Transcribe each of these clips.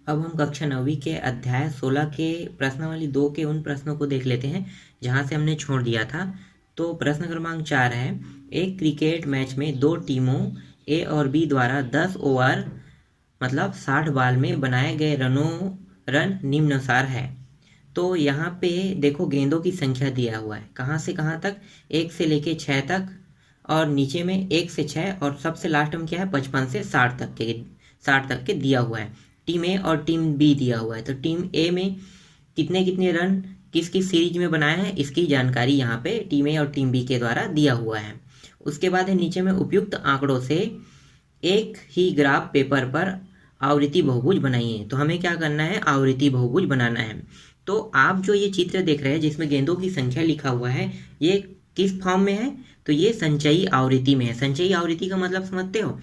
अब हम कक्षा 9वीं के अध्याय 16 के प्रश्नावली 2 के उन प्रश्नों को देख लेते हैं जहां से हमने छोड़ दिया था। तो प्रश्न क्रमांक 4 है, एक क्रिकेट मैच में दो टीमों ए और बी द्वारा 10 ओवर मतलब 60 बॉल में बनाए गए रन निम्नानुसार है। तो यहाँ पे देखो गेंदों की संख्या दिया हुआ है, कहाँ से कहाँ तक, 1 से लेके 6 तक, और नीचे में 1 से 6 और सबसे लास्ट में क्या है 55 से 60 तक के दिया हुआ है। टीम ए और टीम बी दिया हुआ है। तो टीम ए में कितने कितने रन किस किस सीरीज में बनाए हैं इसकी जानकारी यहाँ पे टीम ए और टीम बी के द्वारा दिया हुआ है। उसके बाद है नीचे में उपयुक्त आंकड़ों से एक ही ग्राफ पेपर पर आवृत्ति बहुभुज बनाइए। तो हमें क्या करना है, आवृत्ति बहुभुज बनाना है। तो आप जो ये चित्र देख रहे हैं जिसमें गेंदों की संख्या लिखा हुआ है, ये किस फॉर्म में है, तो ये संचयी आवृत्ति में है। संचयी आवृत्ति का मतलब समझते हो?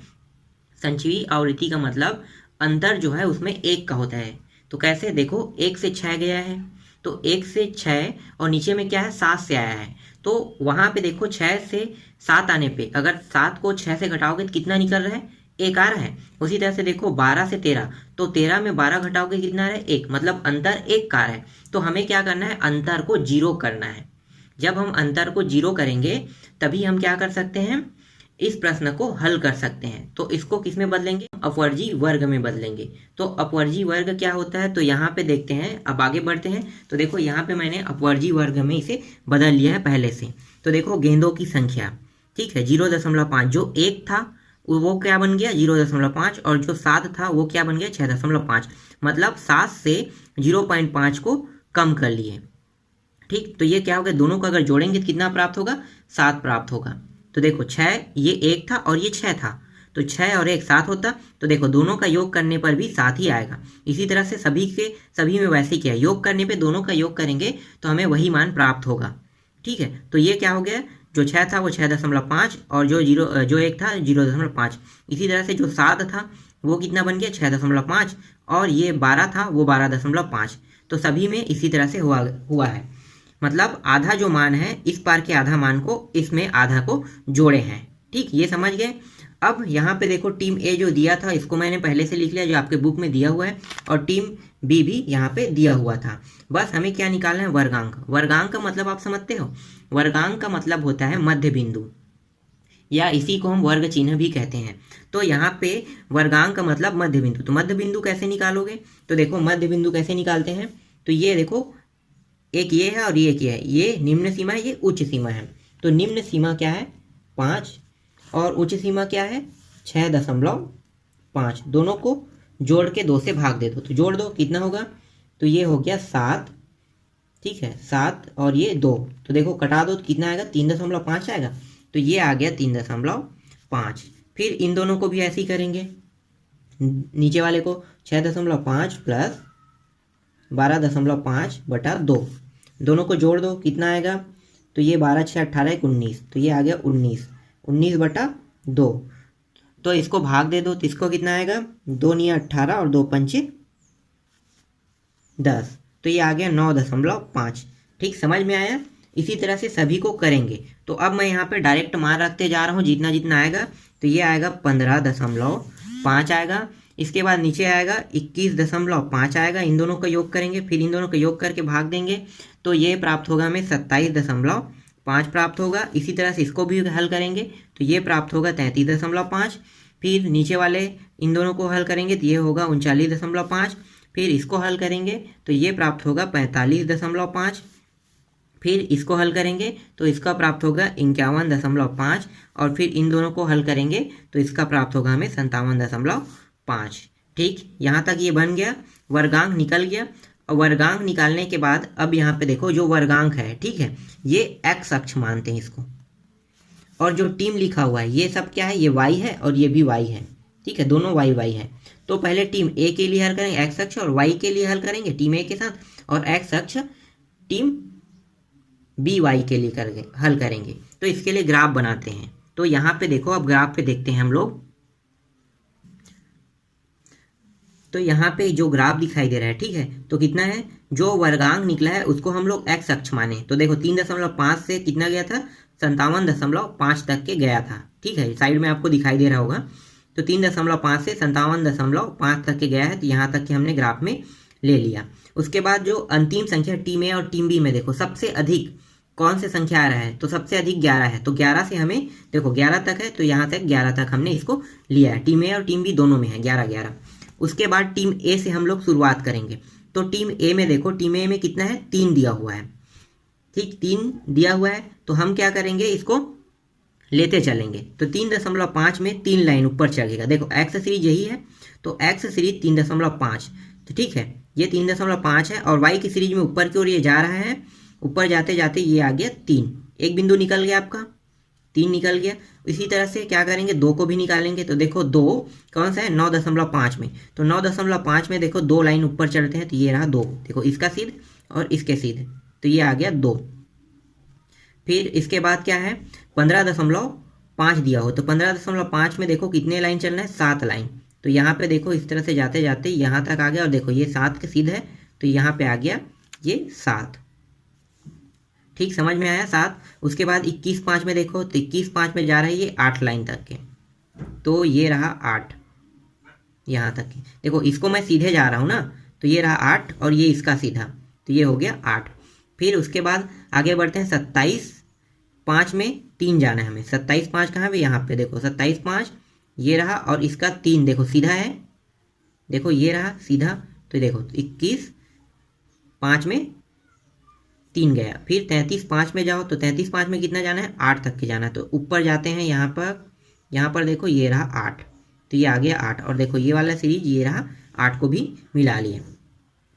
संचयी आवृत्ति का मतलब अंतर जो है उसमें 1 का होता है। तो कैसे, देखो 1 से 6 गया है, तो 1 से 6 और नीचे में क्या है 7 से आया है। तो वहां पे देखो 6 से 7 आने पे अगर 7 को 6 से घटाओगे तो कितना निकल रहा है, 1 आ रहा है। उसी तरह से देखो 12 से 13, तो 13 में 12 घटाओगे कितना आ रहा है, 1, मतलब अंतर 1 का आ रहा है। तो हमें क्या करना है, अंतर को 0 करना है। जब हम अंतर को 0 करेंगे तभी हम क्या कर सकते हैं, इस प्रश्न को हल कर सकते हैं। तो इसको किस में बदलेंगे, अपवर्जी वर्ग में बदलेंगे। तो अपवर्जी वर्ग क्या होता है, तो यहाँ पे देखते हैं। अब आगे बढ़ते हैं। तो देखो यहाँ पे मैंने अपवर्जी वर्ग में इसे बदल लिया है पहले से। तो देखो गेंदों की संख्या, ठीक है, 0.5, जो 1 था वो क्या बन गया 0.5, और जो 7 था वो क्या बन गया 6.5, मतलब 7 से 0.5 को कम कर लिए। ठीक, तो ये क्या होगा, दोनों को अगर जोड़ेंगे तो कितना प्राप्त होगा, 7 प्राप्त होगा। तो देखो 6, ये 1 था और ये 6 था, तो 6 और 1 7 होता। तो देखो दोनों का योग करने पर भी 7 ही आएगा। इसी तरह से सभी में वैसे ही किया, योग करने पे दोनों का योग करेंगे तो हमें वही मान प्राप्त होगा। ठीक है, तो ये क्या हो गया, जो 6 था वो 6.5 और जो 1 था 0.5। इसी तरह से जो 7 था वो कितना बन गया 6.5 और ये 12 था वो 12.5। तो सभी में इसी तरह से हुआ है। मतलब आधा जो मान है इस पार के आधा मान को इसमें आधा को जोड़े हैं। ठीक, ये समझ गए। अब यहाँ पे देखो टीम ए जो दिया था इसको मैंने पहले से लिख लिया जो आपके बुक में दिया हुआ है, और टीम बी भी यहाँ पे दिया हुआ था। बस हमें क्या निकालना है, वर्गांक। वर्गांक का मतलब आप समझते हो, वर्गांक का मतलब होता है मध्य बिंदु, या इसी को हम वर्ग चिन्ह भी कहते हैं। तो यहाँ पे वर्गांक का मतलब मध्य बिंदु। तो मध्य बिंदु कैसे निकालोगे, तो देखो मध्य बिंदु कैसे निकालते हैं, तो ये देखो एक ये है और ये एक ये है, ये निम्न सीमा है, ये उच्च सीमा है। तो निम्न सीमा क्या है 5 और उच्च सीमा क्या है 6.5। दोनों को जोड़ के 2 से भाग दे दो, तो जोड़ दो कितना होगा, तो ये हो गया 7। ठीक है, 7 और ये 2, तो देखो कटा दो तो कितना आएगा 3.5 आएगा। तो ये आ गया 3.5। फिर इन दोनों को भी ऐसे ही करेंगे, नीचे वाले को 6.5 प्लस 12.5/2, दोनों को जोड़ दो कितना आएगा, तो ये 12 6 18 19, तो ये आ गया 19/2। तो इसको भाग दे दो तो इसको कितना आएगा, 2 9 18 और 2 5 10, तो ये आ गया 9.5। ठीक, समझ में आया। इसी तरह से सभी को करेंगे। तो अब मैं यहाँ पे डायरेक्ट मान रखते जा रहा हूँ जितना जितना आएगा। तो ये आएगा 15.5 आएगा। इसके बाद नीचे आएगा 21.5 आएगा। इन दोनों का योग करेंगे, फिर इन दोनों का योग करके भाग देंगे, तो ये प्राप्त होगा हमें 27.5 प्राप्त होगा। इसी तरह से इसको भी हल करेंगे तो ये प्राप्त होगा 33.5। फिर नीचे वाले इन दोनों को हल करेंगे तो ये होगा 39.5। फिर इसको हल करेंगे तो ये प्राप्त होगा 45.5। फिर इसको हल करेंगे तो इसका प्राप्त होगा 51.5, और फिर इन दोनों को हल करेंगे तो इसका प्राप्त होगा हमें 57.5। ठीक, यहाँ तक ये बन गया, वर्गांक निकल गया। और वर्गांक निकालने के बाद अब यहाँ पे देखो जो वर्गांक है, ठीक है, ये एक्स अक्ष मानते हैं इसको, और जो टीम लिखा हुआ है ये सब क्या है, ये वाई है और ये भी वाई है। ठीक है, दोनों वाई वाई है। तो पहले टीम ए के लिए हल करेंगे एक्स अक्ष, और वाई के लिए हल करेंगे टीम ए के साथ, और एक्स अक्ष टीम बी वाई के लिए हल करेंगे। तो इसके लिए ग्राफ बनाते हैं। तो यहाँ पे देखो, अब ग्राफ पे देखते हैं हम लोग। तो यहाँ पे जो ग्राफ दिखाई दे रहा है, ठीक है, तो कितना है, जो वर्गांक निकला है उसको हम लोग एक्स अक्ष माने। तो देखो 3.5 से कितना गया था, 57.5 तक के गया था। ठीक है, साइड में आपको दिखाई दे रहा होगा। तो 3.5 से 57.5 तक के गया है, तो यहाँ तक के हमने ग्राफ में ले लिया। उसके बाद जो अंतिम संख्या टीम ए और टीम बी में देखो सबसे अधिक कौन से संख्या आ रहा है, तो सबसे अधिक 11 है, तो 11 से हमें देखो 11 तक है, तो यहाँ तक 11 तक हमने इसको लिया है। टीम ए और टीम बी दोनों में है 11-11। उसके बाद टीम ए से हम लोग शुरुआत करेंगे। तो टीम ए में देखो, टीम ए में कितना है, 3 दिया हुआ है, ठीक 3 दिया हुआ है। तो हम क्या करेंगे, इसको लेते चलेंगे। तो 3.5 में 3 लाइन ऊपर चढ़ेगा। देखो एक्स सीरीज यही है, तो एक्स सीरीज 3.5, तो ठीक है ये 3.5 है, और वाई की सीरीज में ऊपर की ओर ये जा रहा है, ऊपर जाते जाते ये आ गया 3, एक बिंदु निकल गया आपका, 3 निकल गया। इसी तरह से क्या करेंगे, 2 को भी निकालेंगे। तो देखो 2 कौन सा है, 9.5 में, तो 9.5 में देखो 2 लाइन ऊपर चढ़ते हैं, तो ये रहा 2, देखो इसका सीध और इसके सीध, तो ये आ गया 2। फिर इसके बाद क्या है, 15.5 दिया हो, तो 15.5 में देखो कितने लाइन चलना है, 7 लाइन। तो यहाँ पे देखो इस तरह से जाते जाते यहाँ तक आ गया, और देखो ये 7 के सीध है, तो यहाँ पे आ गया ये 7, ठीक समझ में आया 7। उसके बाद 21.5 में देखो, तो 21.5 में जा रहा है ये 8 लाइन तक के, तो ये रहा 8 यहाँ तक के। देखो इसको मैं सीधे जा रहा हूँ ना, तो ये रहा 8 और ये इसका सीधा, तो ये हो गया 8। फिर उसके बाद आगे बढ़ते हैं, 27.5 में 3 जाना है हमें। 27.5 कहाँ पे, यहाँ पे देखो 27.5 ये रहा, और इसका 3 देखो सीधा है, देखो ये रहा सीधा, तो देखो 21.5 में 3 गया। फिर 33.5 में जाओ, तो 33.5 में कितना जाना है, 8 तक के जाना है, तो ऊपर जाते हैं यहाँ पर देखो ये रहा 8, तो ये आ गया 8, और देखो ये वाला सीरीज ये रहा 8 को भी मिला लिए।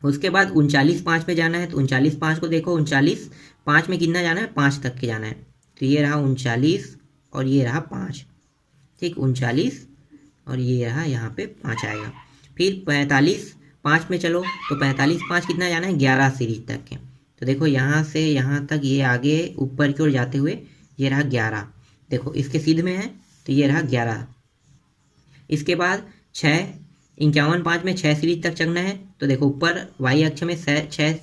उसके बाद 39.5 में जाना है, तो 39.5 को देखो, 39.5 में कितना जाना है, 5 तक के जाना है, तो ये रहा 39 और ये रहा 5, ठीक 39 और ये रहा यहाँ पे 5 आएगा। फिर 45.5 में चलो, तो 45.5 कितना जाना है, 11 सीरीज तक के, तो देखो यहाँ से यहाँ तक ये आगे ऊपर की ओर जाते हुए ये रहा 11, देखो इसके सीध में है, तो ये रहा 11। इसके बाद 51.5 में 6 सीरीज तक चढ़ना है, तो देखो ऊपर वाई अक्ष में 6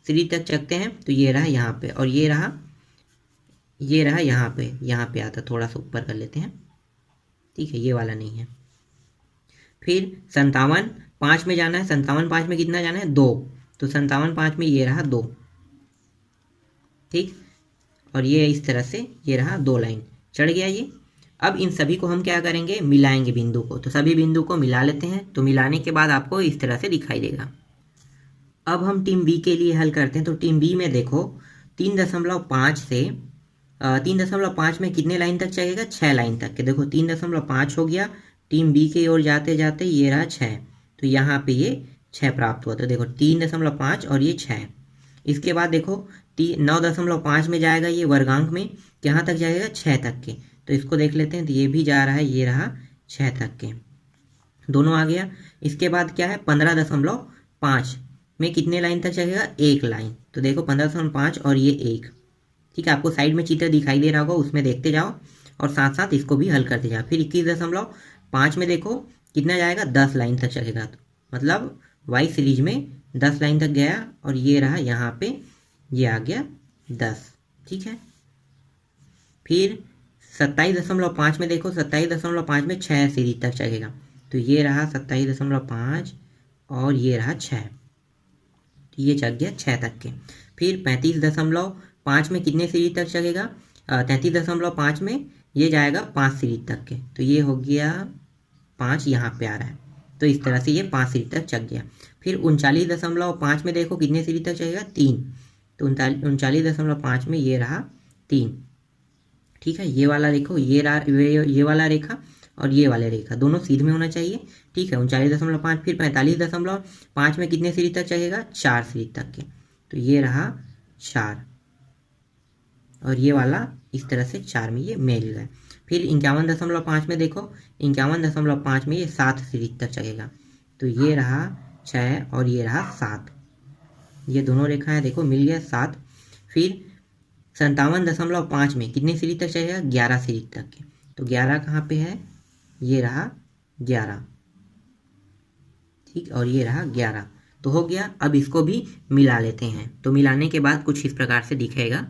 सीरीज तक चढ़ते हैं, तो ये रहा यहाँ पे, और ये रहा यहाँ पे आता, थोड़ा सा ऊपर कर लेते हैं, ठीक है ये वाला नहीं है। फिर 57.5 में जाना है, 57.5 में कितना जाना है, 2, तो 57.5 में ये रहा 2, ठीक, और ये इस तरह से ये रहा 2 लाइन चढ़ गया ये। अब इन सभी को हम क्या करेंगे, मिलाएंगे बिंदु को, तो सभी बिंदु को मिला लेते हैं। तो मिलाने के बाद आपको इस तरह से दिखाई देगा। अब हम टीम बी के लिए हल करते हैं। तो टीम बी में देखो 3.5 से 3.5 में कितने लाइन तक चलेगा, 6 लाइन तक के, देखो 3.5 हो गया, टीम बी की ओर जाते जाते ये रहा 6, तो यहाँ पे ये 6 प्राप्त हुआ, तो देखो 3.5 और ये 6। इसके बाद देखो 9.5 में जाएगा ये वर्गांक में, कहाँ तक जाएगा, 6 तक के, तो इसको देख लेते हैं, तो ये भी जा रहा है, ये रहा 6 तक के, दोनों आ गया। इसके बाद क्या है, 15.5 में कितने लाइन तक चलेगा, 1 लाइन, तो देखो 15.5 और ये 1, ठीक है आपको साइड में चित्र दिखाई दे रहा होगा, उसमें देखते जाओ और साथ साथ इसको भी हल करते जाओ। फिर 21.5 में देखो कितना जाएगा, 10 लाइन तक चलेगा, तो मतलब वाई सीरीज में 10 लाइन तक गया, और ये रहा यहाँ पे ये आ गया 10, ठीक है। फिर 27.5 में देखो, 27.5 में 6 सीरीज तक चलेगा, तो ये रहा 27.5 और ये रहा 6, तो ये चल गया 6 तक के। फिर 35.5 में कितने सीरीज तक चलेगा, 33.5 में ये जाएगा 5 सीरीज तक के, तो ये हो गया 5 यहाँ पे आ रहा है, तो इस तरह से ये 5 सीरीज तक चल गया। फिर 39.5 में देखो कितने सीरीज तक चलेगा, 3, तो 39.5 में ये रहा 3, ठीक है। ये वाला देखो ये वाला रेखा और ये वाले रेखा दोनों सीध में होना चाहिए, ठीक है। 39.5 फिर 45.5 में कितने सीरीज तक चलेगा, 4 सीरीज तक के, तो ये रहा 4 और ये वाला इस तरह से 4 में ये मिल गए। फिर 51.5 में देखो 51.5 में ये 7 सीरीज तक चलेगा, तो ये रहा 6 और ये रहा 7, ये दोनों रेखाएं देखो मिल गया 7। फिर 57.5 में कितने सीरीज तक चलेगा, 11 सीरीज तक के, तो 11 कहाँ पे है, ये रहा 11, ठीक, और ये रहा 11, तो हो गया। अब इसको भी मिला लेते हैं। तो मिलाने के बाद कुछ इस प्रकार से दिखेगा।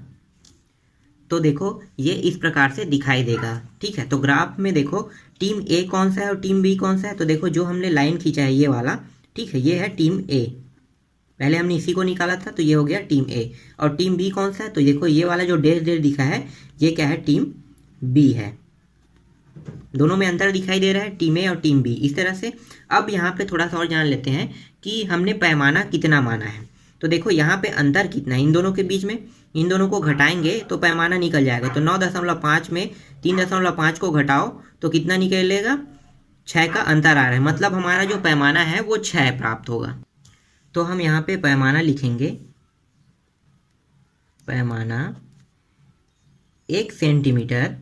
तो देखो ये इस प्रकार से दिखाई देगा। ठीक है, तो ग्राफ में देखो टीम ए कौन सा है और टीम बी कौन सा है। तो देखो जो हमने लाइन खींचा है ये वाला, ठीक है, ये है टीम ए, पहले हमने इसी को निकाला था तो ये हो गया टीम ए। और टीम बी कौन सा है, तो देखो ये वाला जो डैश डैश दिखा है ये क्या है, टीम बी है। दोनों में अंतर दिखाई दे रहा है, टीम ए और टीम बी। इस तरह से अब यहाँ पे थोड़ा सा और जान लेते हैं कि हमने पैमाना कितना माना है। तो देखो यहाँ पे अंतर कितना है इन दोनों के बीच में, इन दोनों को घटाएंगे तो पैमाना निकल जाएगा। तो 9.5 में 3.5 को घटाओ तो कितना निकलेगा, 6 का अंतर आ रहा है, मतलब हमारा जो पैमाना है वो 6 प्राप्त होगा। तो हम यहाँ पे पैमाना लिखेंगे, पैमाना 1 सेंटीमीटर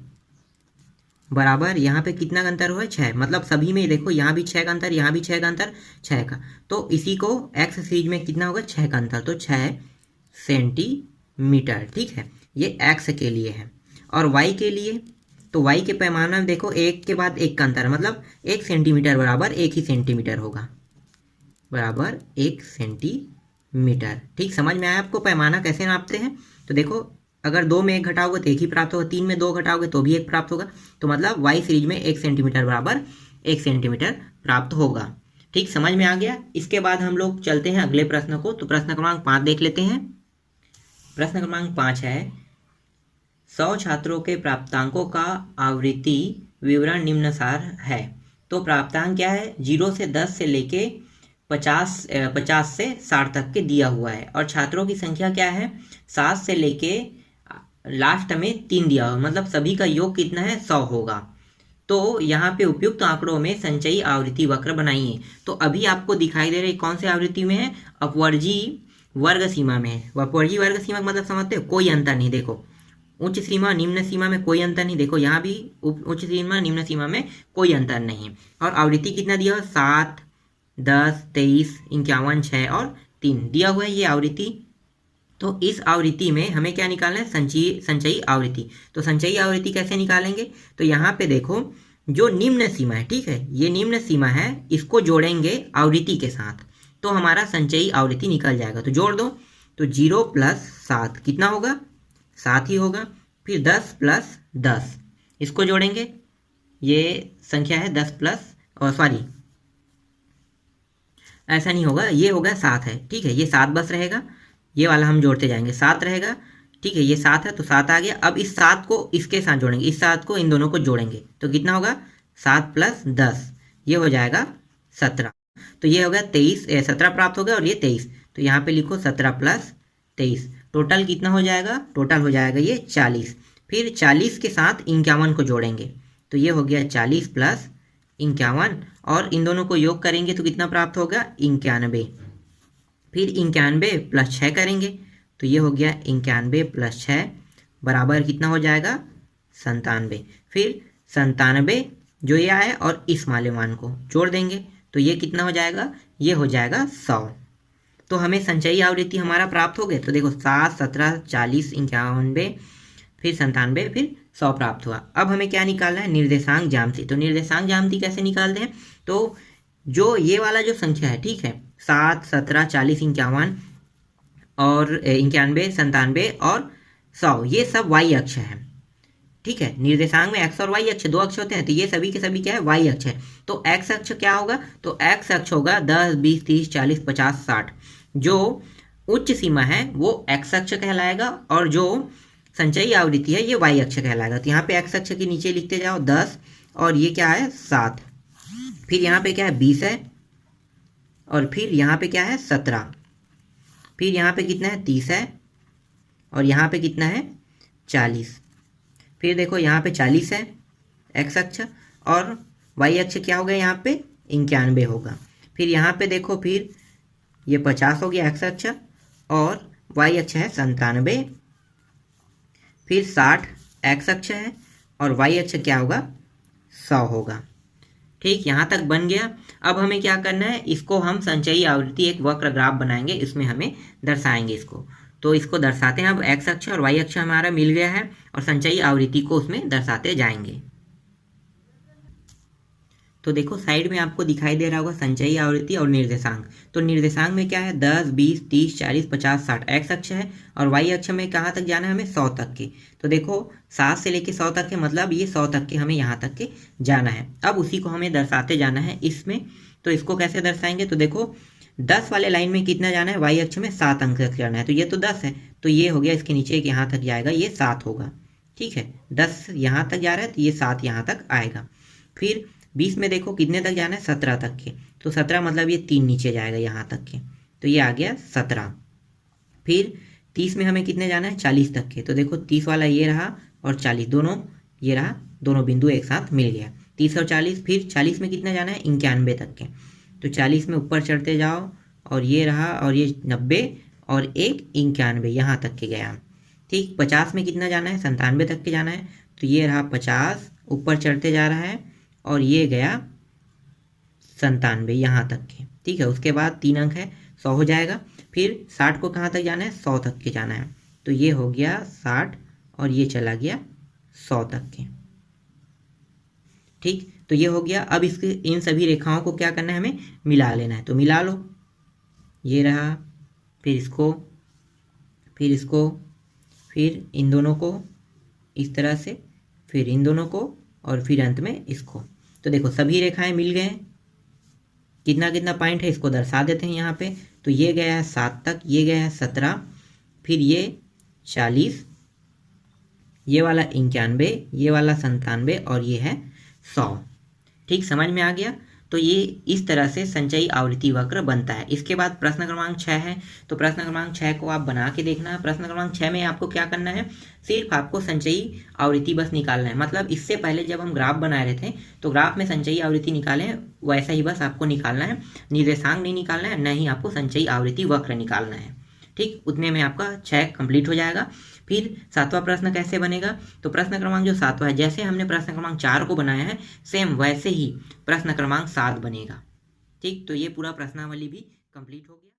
बराबर यहाँ पे कितना का अंतर हुआ है, 6, मतलब सभी में देखो यहाँ भी 6 का अंतर, यहाँ भी 6 का अंतर, 6 का। तो इसी को एक्स सीरीज में कितना होगा, 6 का अंतर, तो 6 सेंटीमीटर। ठीक है, ये एक्स के लिए है। और वाई के लिए, तो वाई के पैमाना में देखो एक के बाद एक का अंतर, मतलब 1 सेंटीमीटर बराबर 1 ही सेंटीमीटर होगा, बराबर 1 सेंटीमीटर। ठीक, समझ में आया आपको पैमाना कैसे नापते हैं। तो देखो अगर 2 में 1 घटाओगे तो 1 ही प्राप्त होगा, 3 में 2 घटाओगे तो भी 1 प्राप्त होगा। तो मतलब वाई सीरीज में 1 सेंटीमीटर बराबर 1 सेंटीमीटर प्राप्त होगा। ठीक, समझ में आ गया। इसके बाद हम लोग चलते हैं अगले प्रश्न को। तो प्रश्न क्रमांक 5 देख लेते हैं। प्रश्न क्रमांक 5 है, 100 छात्रों के प्राप्तांकों का आवृत्ति विवरण निम्नानुसार है। तो प्राप्तांक क्या है, 0 से 10 से लेके 50 से 60 तक के दिया हुआ है। और छात्रों की संख्या क्या है, 7 से लेके लास्ट में 3 दिया हुआ, मतलब सभी का योग कितना है, 100 होगा। तो यहाँ पे उपयुक्त आंकड़ों में संचयी आवृत्ति वक्र बनाइए। तो अभी आपको दिखाई दे रही कौन से आवृत्ति में है, अपवर्जी वर्ग सीमा में है। अपवर्जी वर्ग सीमा मतलब समझते हो, कोई अंतर नहीं। देखो उच्च सीमा निम्न सीमा में कोई अंतर नहीं, देखो यहाँ भी उच्च सीमा निम्न सीमा में कोई अंतर नहीं। और आवृत्ति कितना दिया हुआ, 7, 10, 23, 51, 6 और 3 दिया हुआ है ये आवृत्ति। तो इस आवृत्ति में हमें क्या निकालना है, संचयी आवृत्ति। तो संचयी आवृत्ति कैसे निकालेंगे, तो यहाँ पे देखो जो निम्न सीमा है, ठीक है, ये निम्न सीमा है, इसको जोड़ेंगे आवृत्ति के साथ तो हमारा संचयी आवृत्ति निकल जाएगा। तो जोड़ दो, तो 0 + 7 कितना होगा, 7 ही होगा। फिर 10 + 10 इसको जोड़ेंगे, ये संख्या है 10 प्लस, सॉरी ऐसा नहीं होगा, ये होगा 7 है। ठीक है, ये 7 बस रहेगा, ये वाला हम जोड़ते जाएंगे, 7 रहेगा। ठीक है, ये 7 है तो 7 आ गया। अब इस 7 को इसके साथ जोड़ेंगे, इस 7 को इन दोनों को जोड़ेंगे तो कितना होगा, 7 + 10 ये हो जाएगा 17। तो ये हो गया 23, 17 प्राप्त हो गया और ये 23। तो यहाँ पे लिखो 17 + 23 टोटल कितना हो जाएगा, टोटल हो जाएगा ये 40। फिर 40 के साथ 51 को जोड़ेंगे तो ये हो गया 40 + 51 और इन दोनों को योग करेंगे तो कितना प्राप्त होगा, 91। फिर 91 + 6 करेंगे तो ये हो गया 91 + 6 बराबर कितना हो जाएगा, 97। फिर 97 जो ये आया और इस वाले मान को जोड़ देंगे तो ये कितना हो जाएगा, ये हो जाएगा 100। तो हमें संचयी आवृत्ति हमारा प्राप्त हो गए। तो देखो 7, 17, 40, 91, फिर 97, फिर 100 प्राप्त हुआ। अब हमें क्या निकालना है, निर्देशांक ज्यामिति। तो निर्देशांक ज्यामिति कैसे निकालते हैं, तो जो ये वाला जो संख्या है, ठीक है, 7, 17, 40, 51 और 91, 97 और 100 ये सब वाई अक्ष है। ठीक है, निर्देशांक में एक्स और वाई अक्ष 2 अक्ष होते हैं, तो ये सभी के सभी क्या है, वाई अक्ष है। तो एक्स अक्ष क्या होगा, तो एक्स अक्ष होगा 10, 20, 30, 40, 50, 60। जो उच्च सीमा है वो एक्स अक्ष कहलाएगा और जो संचयी आवृत्ति है ये वाई अक्ष कहलाएगा। तो यहाँ पे एक्स अक्ष के नीचे लिखते जाओ 10 और ये क्या है 7। फिर यहाँ पे क्या है 20 है और फिर यहाँ पे क्या है 17। फिर यहाँ पे कितना है 30 है और यहाँ पे कितना है 40। फिर देखो यहाँ पे 40 है एक्स अक्ष और वाई अक्ष क्या होगा, यहाँ पे 91 होगा। फिर यहाँ पे देखो फिर ये 50 हो गया एक्स अक्ष और वाई अक्ष है 97। फिर 60 एक्स अक्ष है और वाई अक्ष क्या होगा, 100 होगा। ठीक, यहाँ तक बन गया। अब हमें क्या करना है, इसको हम संचयी आवृत्ति एक वक्र ग्राफ बनाएंगे, इसमें हमें दर्शाएंगे इसको। तो इसको दर्शाते हैं। अब एक्स अक्ष और वाई अक्ष हमारा मिल गया है और संचयी आवृत्ति को उसमें दर्शाते जाएंगे। तो देखो साइड में आपको दिखाई दे रहा होगा संचयी आवृत्ति और निर्देशांक। तो निर्देशांक में क्या है, 10, 20, 30, 40, 50, 60 एक्स अक्ष है, और वाई अक्ष में कहाँ तक जाना है हमें, 100 तक के। तो देखो 7 से लेके 100 तक के, मतलब ये 100 तक के हमें यहाँ तक के जाना है। अब उसी को हमें दर्शाते जाना है इसमें। तो इसको कैसे दर्शाएंगे, तो देखो 10 वाले लाइन में कितना जाना है, वाई अक्ष में 7 अंक तक जाना है। तो ये तो 10 है, तो ये हो गया, इसके नीचे एक यहाँ तक जाएगा, ये 7 होगा। ठीक है, 10 यहाँ तक जा रहा है तो ये 7 यहाँ तक आएगा। फिर 20 में देखो कितने तक जाना है, 17 तक के। तो 17 मतलब ये 3 नीचे जाएगा यहाँ तक के, तो ये आ गया 17। फिर 30 में हमें कितने जाना है, 40 तक के। तो देखो 30 वाला ये रहा और 40 दोनों, ये रहा, दोनों बिंदु एक साथ मिल गया, 30 और 40। फिर 40 में कितना जाना है, 91 तक के। तो 40 में ऊपर चढ़ते जाओ, और ये रहा, और ये 90 और एक 91, यहाँ तक के गया। ठीक, 50 में कितना जाना है, 97 तक के जाना है। तो ये रहा 50, ऊपर चढ़ते जा रहा है, और ये गया 97 यहाँ तक के। ठीक है, उसके बाद 3 अंक है, 100 हो जाएगा। फिर 60 को कहाँ तक जाना है, 100 तक के जाना है। तो ये हो गया 60, और ये चला गया 100 तक के। ठीक, तो ये हो गया। अब इसके इन सभी रेखाओं को क्या करना है, हमें मिला लेना है। तो मिला लो, ये रहा, फिर इसको, फिर इसको, फिर इन दोनों को इस तरह से, फिर इन दोनों को, और फिर अंत में इसको। तो देखो सभी रेखाएं मिल गए। कितना कितना पॉइंट है इसको दर्शा देते हैं यहाँ पे। तो ये गया है 7 तक, ये गया है 17, फिर ये 40, ये वाला 91, ये वाला 97, और ये है 100। ठीक, समझ में आ गया। तो ये इस तरह से संचयी आवृत्ति वक्र बनता है। इसके बाद प्रश्न क्रमांक 6 है। तो प्रश्न क्रमांक 6 को आप बना के देखना है। प्रश्न क्रमांक 6 में आपको क्या करना है, सिर्फ आपको संचयी आवृत्ति बस निकालना है। मतलब इससे पहले जब हम ग्राफ बना रहे थे तो ग्राफ में संचयी आवृत्ति निकालें, वैसा ही बस आपको निकालना है। निर्देशांक नहीं निकालना है, न ही आपको संचयी आवृत्ति वक्र निकालना है। ठीक, उतने में आपका 6 कंप्लीट हो जाएगा। फिर 7वां प्रश्न कैसे बनेगा, तो प्रश्न क्रमांक जो 7वां है, जैसे हमने प्रश्न क्रमांक 4 को बनाया है, सेम वैसे ही प्रश्न क्रमांक 7 बनेगा। ठीक, तो ये पूरा प्रश्नावली भी कंप्लीट हो गया।